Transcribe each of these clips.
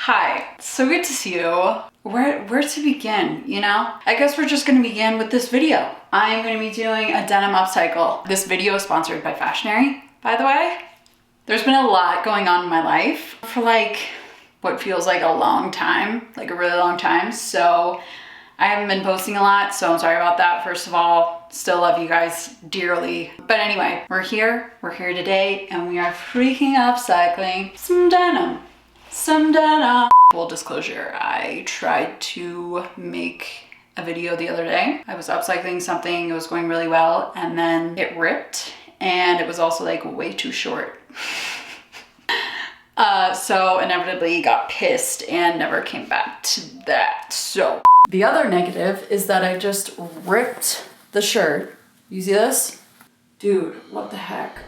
Hi, so good to see you. Where to begin, you know? I guess we're just gonna begin with this video. I'm gonna be doing a denim upcycle. This video is sponsored by Fashionary, by the way. There's been a lot going on in my life for like what feels like a long time, like a really long time. So I haven't been posting a lot, so I'm sorry about that. First of all, still love you guys dearly. But anyway, we're here today and we are freaking upcycling some denim. Some denim. Full disclosure, I tried to make a video the other day. I was upcycling something, it was going really well, and then it ripped, and it was also like way too short. So inevitably got pissed and never came back to that. So the other negative is that I just ripped the shirt. You see this? Dude, what the heck?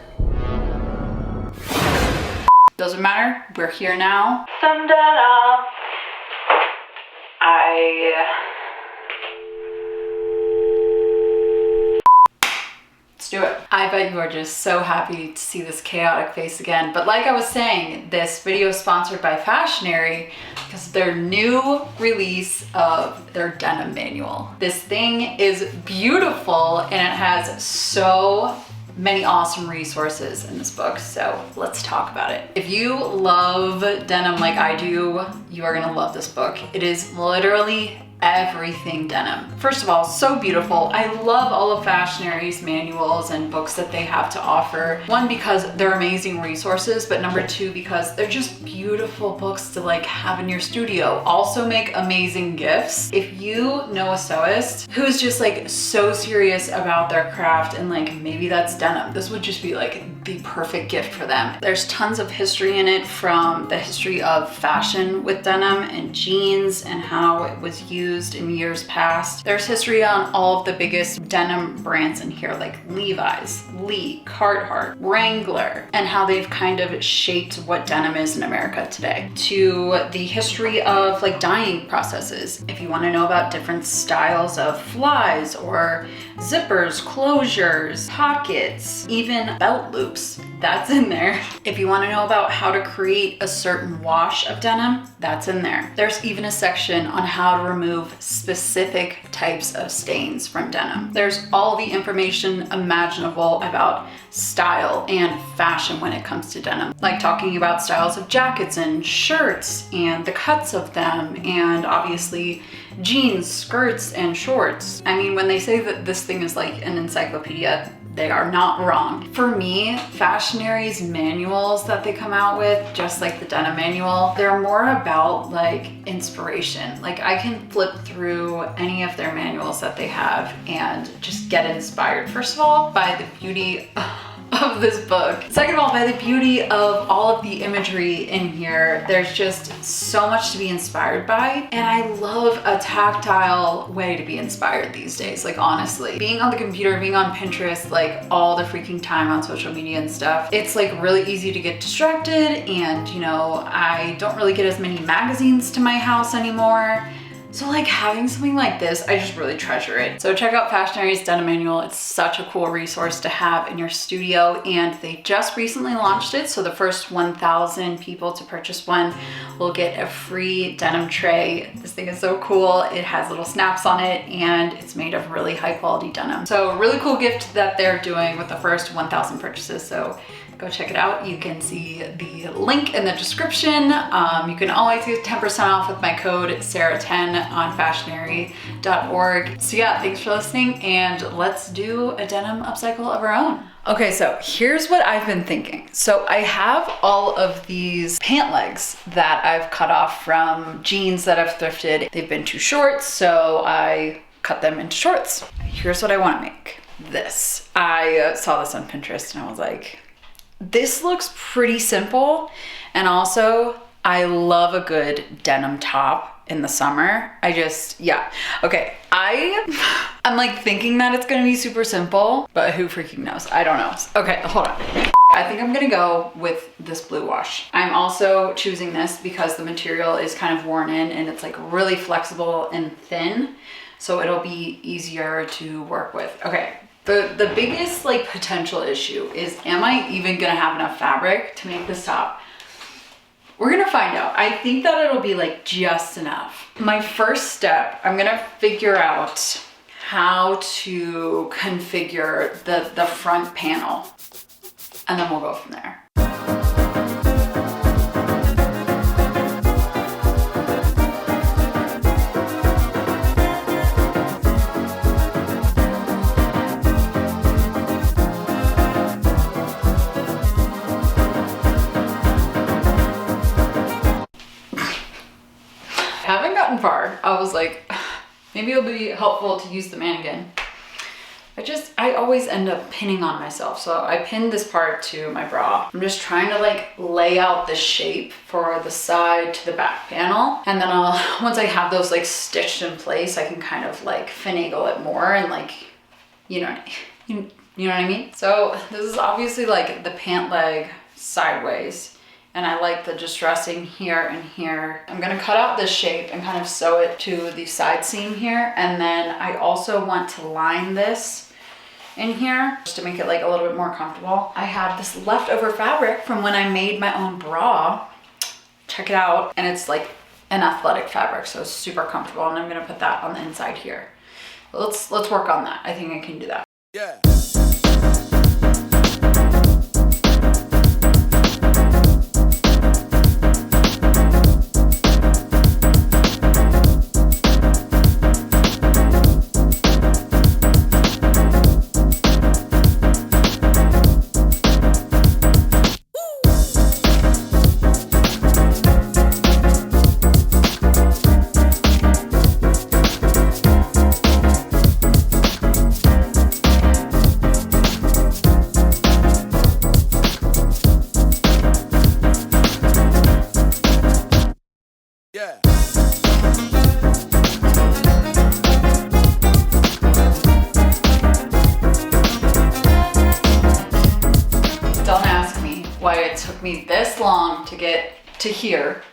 Doesn't matter, we're here now. Some denim. Let's do it. I bet you are just so happy to see this chaotic face again. But like I was saying, this video is sponsored by Fashionary because of their new release of their denim manual. This thing is beautiful and it has so many awesome resources in this book, so let's talk about it. If you love denim like I do, you are gonna love this book. It is literally everything denim. First of all, so beautiful. I love all of Fashionary's manuals and books that they have to offer. One, because they're amazing resources, but number two, because they're just beautiful books to like have in your studio. Also make amazing gifts. If you know a sewist who's just like so serious about their craft and like maybe that's denim, this would just be like the perfect gift for them. There's tons of history in it, from the history of fashion with denim and jeans and how it was used in years past. There's history on all of the biggest denim brands in here, like Levi's, Lee, Carhartt, Wrangler, and how they've kind of shaped what denim is in America today. To the history of like dyeing processes. If you want to know about different styles of flies or zippers, closures, pockets, even belt loops, that's in there. If you want to know about how to create a certain wash of denim, that's in there. There's even a section on how to remove specific types of stains from denim. There's all the information imaginable about style and fashion when it comes to denim, like talking about styles of jackets and shirts and the cuts of them, and obviously jeans, skirts, and shorts. I mean, when they say that this thing is like an encyclopedia, they are not wrong. For me, Fashionary's manuals that they come out with, just like the denim manual, they're more about like inspiration. Like I can flip through any of their manuals that they have and just get inspired. First of all, by the beauty of this book. Second of all, by the beauty of all of the imagery in here. There's just so much to be inspired by, and I love a tactile way to be inspired these days. Like honestly, being on the computer, being on Pinterest, like all the freaking time on social media and stuff, it's like really easy to get distracted, and you know, I don't really get as many magazines to my house anymore. So like having something like this, I just really treasure it. So check out Fashionary's denim manual. It's such a cool resource to have in your studio, and they just recently launched it. So the first 1,000 people to purchase one will get a free denim tray. This thing is so cool. It has little snaps on it and it's made of really high quality denim. So a really cool gift that they're doing with the first 1,000 purchases. So go check it out. You can see the link in the description. You can always get 10% off with my code 𝒻𝒾𝓃 on fashionary.org. So yeah, thanks for listening, and let's do a denim upcycle of our own. Okay, so here's what I've been thinking. So I have all of these pant legs that I've cut off from jeans that I've thrifted. They've been too short, so I cut them into shorts. Here's what I want to make. This. I saw this on Pinterest and I was like, this looks pretty simple, and also I love a good denim top in the summer. Yeah. Okay, I'm like thinking that it's gonna be super simple, but who freaking knows? I don't know. Okay, hold on. I think I'm gonna go with this blue wash. I'm also choosing this because the material is kind of worn in and it's like really flexible and thin, so it'll be easier to work with. Okay. The biggest like potential issue is, am I even gonna have enough fabric to make this top? We're gonna find out. I think that it'll be like just enough. My first step, I'm gonna figure out how to configure the front panel, and then we'll go from there. Haven't gotten far. I was like, maybe it'll be helpful to use the mannequin. I always end up pinning on myself. So I pinned this part to my bra. I'm just trying to like lay out the shape for the side to the back panel. And then once I have those like stitched in place, I can kind of like finagle it more and like, you know what I mean? So this is obviously like the pant leg sideways. And I like the distressing here and here. I'm gonna cut out this shape and kind of sew it to the side seam here. And then I also want to line this in here just to make it like a little bit more comfortable. I have this leftover fabric from when I made my own bra. Check it out. And it's like an athletic fabric, so it's super comfortable. And I'm gonna put that on the inside here. Let's work on that. I think I can do that. Yeah. Yeah. Don't ask me why it took me this long to get to here.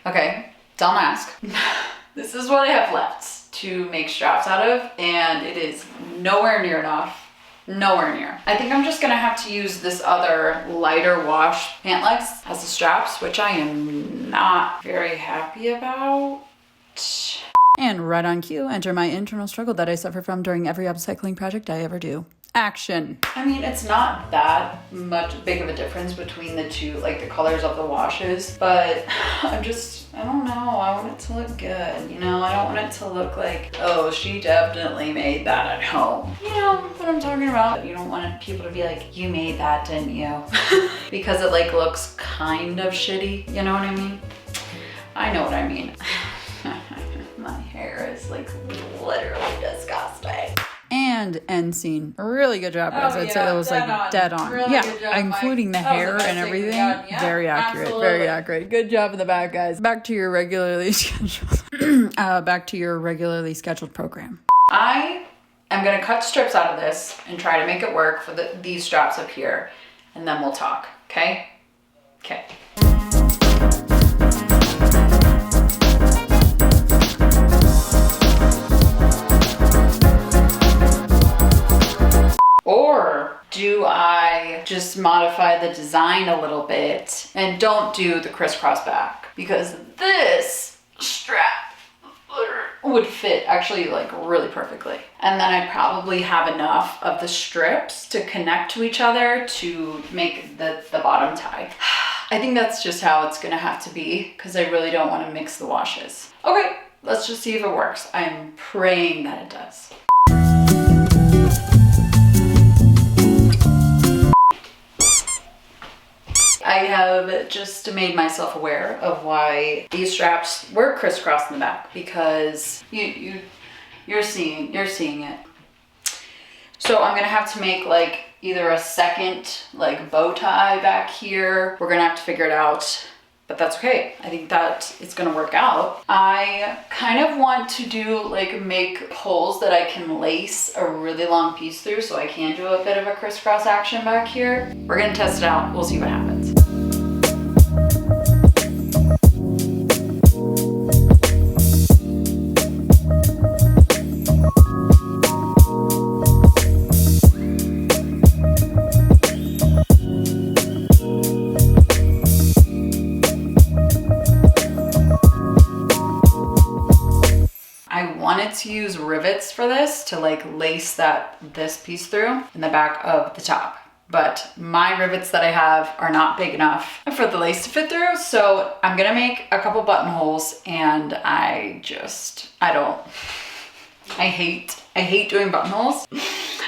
Okay, don't ask. This is what I have left to make straps out of, and it is nowhere near enough. Nowhere near. I think I'm just gonna have to use this other lighter wash pant legs as the straps, which I am not very happy about. And right on cue, enter my internal struggle that I suffer from during every upcycling project I ever do. Action. I mean, it's not that much big of a difference between the two, like the colors of the washes, but I don't know. I want it to look good, you know? I don't want it to look like, oh, she definitely made that at home. You know what I'm talking about? You don't want people to be like, you made that, didn't you? Because it like looks kind of shitty, you know what I mean? I know what I mean. My hair is like literally disgusting. And end scene. Really good job, guys. I'd say that was like dead on. Really good job, including the hair and everything. Yeah, very accurate. Absolutely. Very accurate. Good job in the back, guys. Back to your regularly scheduled program. I am gonna cut strips out of this and try to make it work for these straps up here, and then we'll talk. Okay? Okay. Or do I just modify the design a little bit and don't do the crisscross back? Because this strap would fit actually like really perfectly. And then I probably have enough of the strips to connect to each other to make the bottom tie. I think that's just how it's gonna have to be because I really don't want to mix the washes. Okay, let's just see if it works. I'm praying that it does. I have just made myself aware of why these straps were crisscrossed in the back because you're seeing it. So I'm gonna have to make like either a second like bow tie back here. We're gonna have to figure it out, but that's okay. I think that it's gonna work out. I kind of want to do like make holes that I can lace a really long piece through so I can do a bit of a crisscross action back here. We're gonna test it out. We'll see what happens. to use rivets for this to like lace this piece through in the back of the top. But my rivets that I have are not big enough for the lace to fit through. So I'm gonna make a couple buttonholes, and I hate doing buttonholes.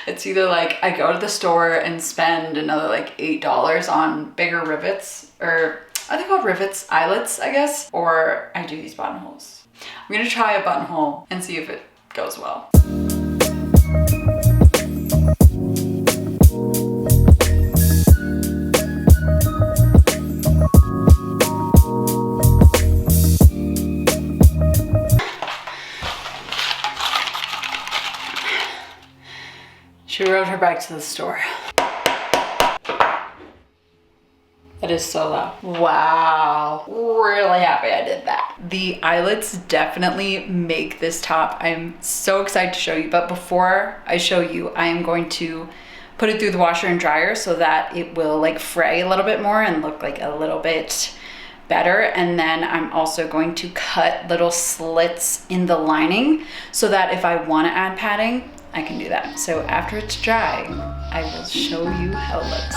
It's either like I go to the store and spend another like $8 on bigger rivets, or are they called rivets? Eyelets, I guess, or I do these buttonholes. I'm gonna try a buttonhole and see if it goes well. She rode her bike to the store. That is so loud. Wow, really happy I did that. The eyelets definitely make this top. I'm so excited to show you, but before I show you, I am going to put it through the washer and dryer so that it will like fray a little bit more and look like a little bit better. And then I'm also going to cut little slits in the lining so that if I want to add padding, I can do that. So after it's dry, I will show you how it looks.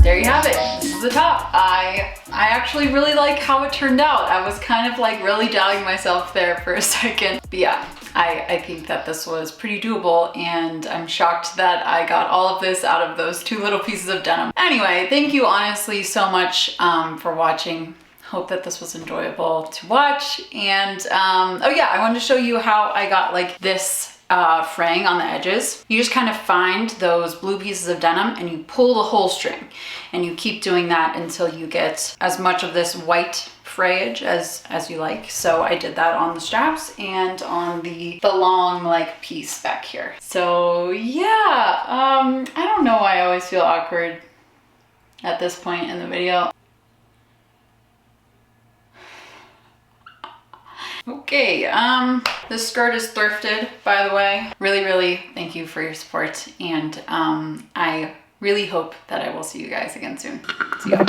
There you have it. This is the top. I actually really like how it turned out. I was kind of like really doubting myself there for a second. But yeah, I think that this was pretty doable, and I'm shocked that I got all of this out of those 2 little pieces of denim. Anyway, thank you honestly so much for watching. Hope that this was enjoyable to watch. And oh yeah, I wanted to show you how I got like this fraying on the edges. You just kind of find those blue pieces of denim and you pull the whole string, and you keep doing that until you get as much of this white frayage as you like. So I did that on the straps and on the long like piece back here. So yeah, I don't know why I always feel awkward at this point in the video. Okay, this skirt is thrifted, by the way. Really thank you for your support, and I really hope that I will see you guys again soon. See ya.